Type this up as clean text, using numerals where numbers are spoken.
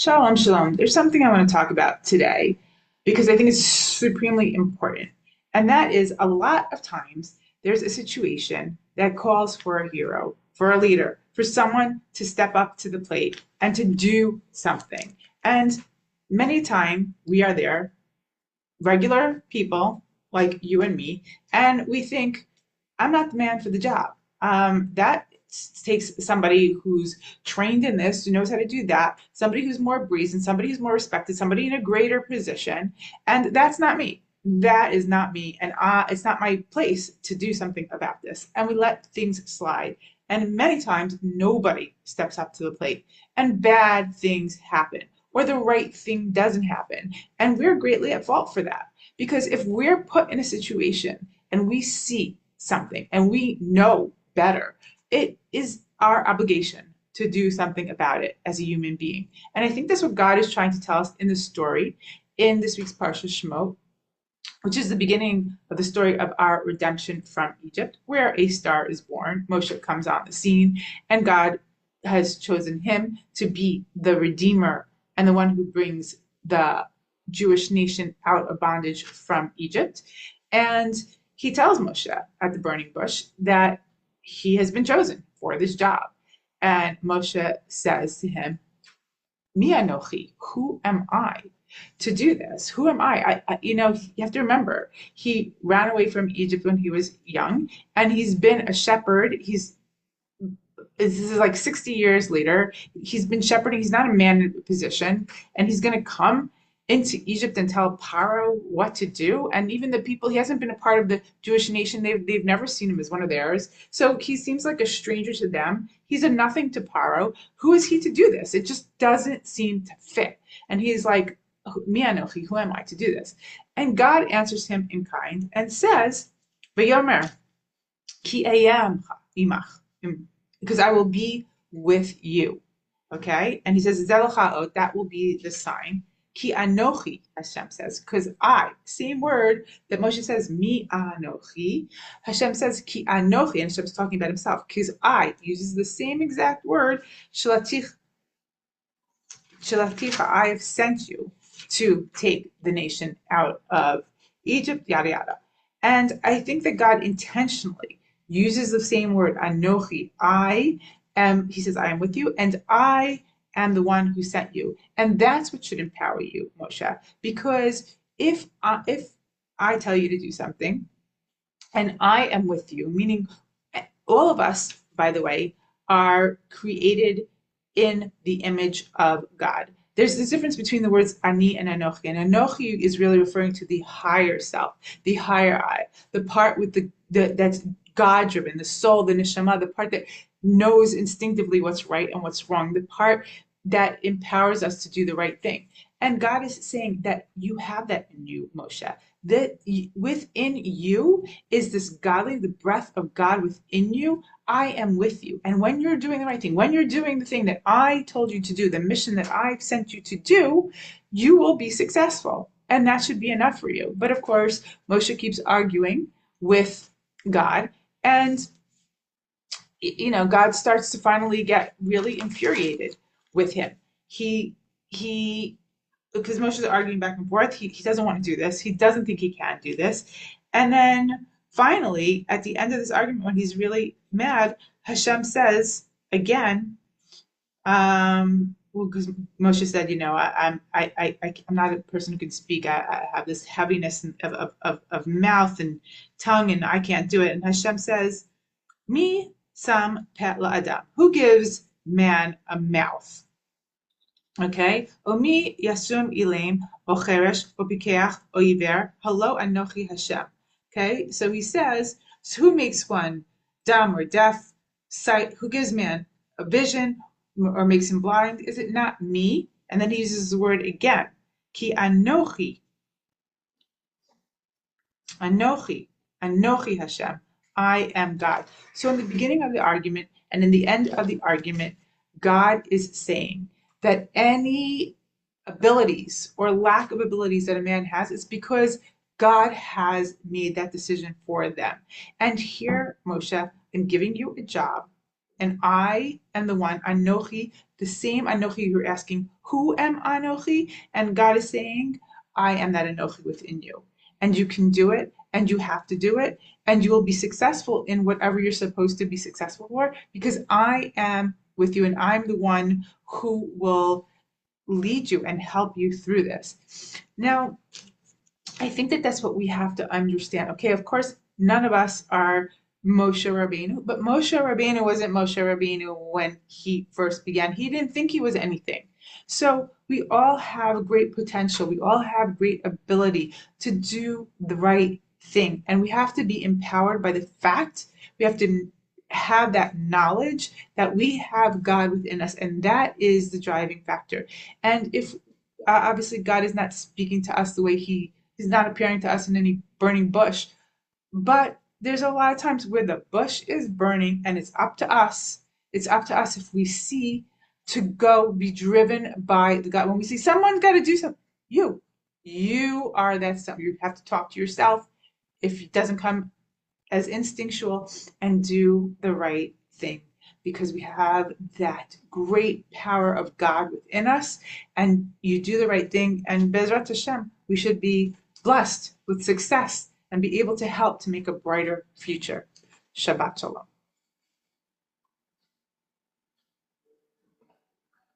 Shalom, shalom. There's something I want to talk about today because I think it's supremely important. And that is a lot of times there's a situation that calls for a hero, for a leader, for someone to step up to the plate and to do something. And many times we are there, regular people like you and me, and we think, I'm not the man for the job. That takes somebody who's trained in this, who knows how to do that, somebody who's more brazen, somebody who's more respected, somebody in a greater position. And that's not me. That is not me. And it's not my place to do something about this. And we let things slide. And many times nobody steps up to the plate and bad things happen or the right thing doesn't happen. And we're greatly at fault for that. Because if we're put in a situation and we see something and we know better, it is our obligation to do something about it as a human being. And I think that's what God is trying to tell us in the story in this week's Parshat Shemot, which is the beginning of the story of our redemption from Egypt, where a star is born. Moshe comes on the scene, and God has chosen him to be the redeemer and the one who brings the Jewish nation out of bondage from Egypt. And he tells Moshe at the burning bush that he has been chosen for this job. And Moshe says to him, Mi anochi, who am I to do this? Who am I? You have to remember, he ran away from Egypt when he was young, and he's been a shepherd. This is like 60 years later. He's been shepherding. He's not a man in a position, and he's going to come into Egypt and tell Paro what to do. And even the people, he hasn't been a part of the Jewish nation. They've never seen him as one of theirs. So he seems like a stranger to them. He's a nothing to Paro. Who is he to do this? It just doesn't seem to fit. And he's like, Mi anochi, who am I to do this? And God answers him in kind and says, V'yomer, ki ayam imach, because I will be with you. Okay? And he says, that will be the sign. Ki anochi, Hashem says, because same word that Moshe says, mi anochi, Hashem says, ki anochi, and Hashem's talking about himself, because uses the same exact word, shalatich, I have sent you to take the nation out of Egypt, yada yada. And I think that God intentionally uses the same word, anochi, he says, I am with you, and I am the one who sent you. And that's what should empower you, Moshe. Because if I tell you to do something and I am with you, meaning all of us, by the way, are created in the image of God. There's this difference between the words ani and anochi. And anochi is really referring to the higher self, the higher I, the part with that's God-driven, the soul, the neshama, the part that knows instinctively what's right and what's wrong, the part that empowers us to do the right thing. And God is saying that you have that in you, Moshe. That within you is this godly, the breath of God within you. I am with you. And when you're doing the right thing, when you're doing the thing that I told you to do, the mission that I've sent you to do, you will be successful. And that should be enough for you. But of course, Moshe keeps arguing with God. And God starts to finally get really infuriated with him. Because Moshe is arguing back and forth, he doesn't want to do this. He doesn't think he can do this. And then finally, at the end of this argument, when he's really mad, Hashem says again, because Moshe said, I'm not a person who can speak. I have this heaviness of mouth and tongue, and I can't do it. And Hashem says, Mi sam pet la adam. Who gives man a mouth? Okay. Omi yasum ilim o cheresh o pikeach o iver halo anochi Hashem. Okay. So he says, so who makes one dumb or deaf, sight? Who gives man a vision or makes him blind? Is it not me? And then he uses the word again. Ki anochi Hashem. I am God. So in the beginning of the argument and in the end of the argument, God is saying that any abilities or lack of abilities that a man has is because God has made that decision for them. And here, Moshe, I'm giving you a job And I am the one, Anochi, the same Anochi you're asking, who am Anochi? And God is saying, I am that Anochi within you. And you can do it, and you have to do it, and you will be successful in whatever you're supposed to be successful for, because I am with you, and I'm the one who will lead you and help you through this. Now, I think that that's what we have to understand. Okay, of course, none of us are Moshe Rabbeinu, but Moshe Rabbeinu wasn't Moshe Rabbeinu when he first began. He didn't think he was anything. So we all have great potential. We all have great ability to do the right thing. And we have to be empowered by the fact, we have to have that knowledge that we have God within us. And that is the driving factor. And if obviously God is not speaking to us the way he's not appearing to us in any burning bush. But there's a lot of times where the bush is burning and it's up to us. It's up to us if we see to go be driven by the God. When we see someone's got to do something, you are that stuff. You have to talk to yourself if it doesn't come as instinctual and do the right thing because we have that great power of God within us and you do the right thing and Bezrat Hashem, we should be blessed with success and be able to help to make a brighter future. Shabbat Shalom.